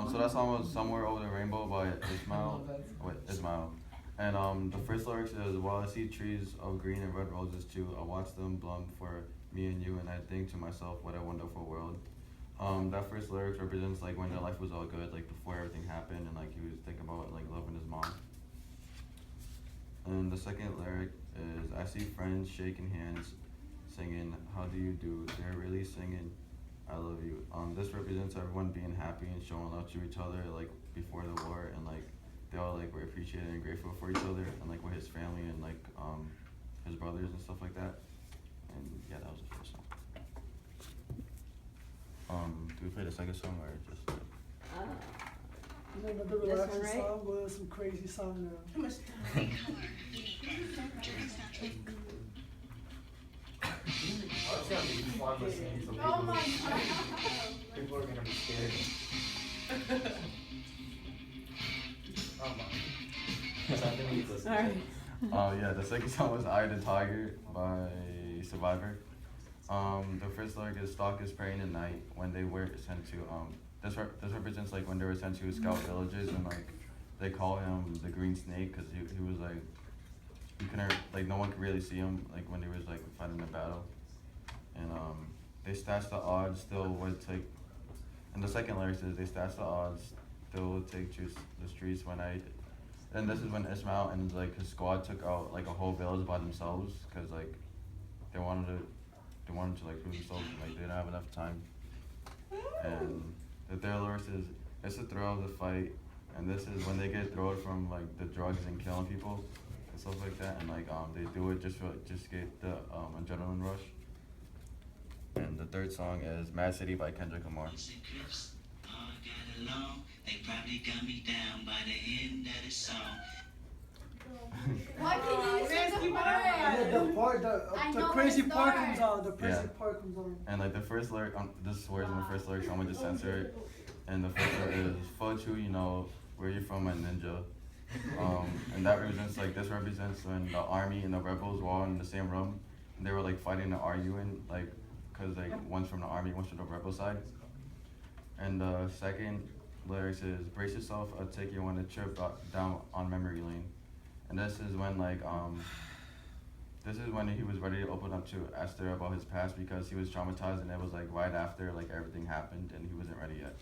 So that song was "Somewhere Over the Rainbow" by Ismail. Wait, Ismail. And the first lyrics is, "While I see trees of green and red roses too, I watch them bloom for me and you, and I think to myself, what a wonderful world." That first lyrics represents like when their life was all good, like before everything happened, and like he was thinking about like loving his mom. And the second lyric is, "I see friends shaking hands, singing, how do you do? They're really singing, I love you." This represents everyone being happy and showing love to each other, like before the war, and like they all like were appreciated and grateful for each other, and like with his family and like his brothers and stuff like that. And yeah, that was the first song. Do we play the second song or just? Another This one, relaxing right? song with some crazy song now. How much time? Oh my god. People are gonna be scared. Oh my. Something needs us. Alright. Yeah, the second song was "Eye of the Tiger" by Survivor. The first lyric is, "Stalk is praying at night when they were sent to this represents like when they were sent to scout villages, and like they call him the Green Snake because he was like you couldn't like no one could really see him like when they was like fighting the battle, and they stats the odds still would take. And the second lyric is, "They stats the odds still would take to the streets when I." And this is when Ismail and like his squad took out like a whole village by themselves because like they wanted to like prove themselves, like they didn't have enough time. And the third lyrics is, "It's the thrill of the fight," and this is when they get thrilled from like the drugs and killing people and stuff like that, and like they do it just get the adrenaline rush. And the third song is "Mad City" by Kendrick Lamar. They probably got me down by the end of the song. Why can't you sing the Yeah, part? the part, I the know crazy the part start. comes on. The crazy Yeah. part comes on. And like the first lyric, this swears in the first lyric, so I'm gonna just censor it. And the first lyric is, "Fuck you, you know, where you from, my ninja." And that represents like this represents when the army and the rebels were all in the same room, and they were like fighting and arguing, like, cause like one's from the army, one's from the rebel side. And the second lyrics is, "Brace yourself, I'll take you on a trip down on memory lane." And this is when like this is when he was ready to open up to Esther about his past because he was traumatized, and it was like right after like everything happened and he wasn't ready yet.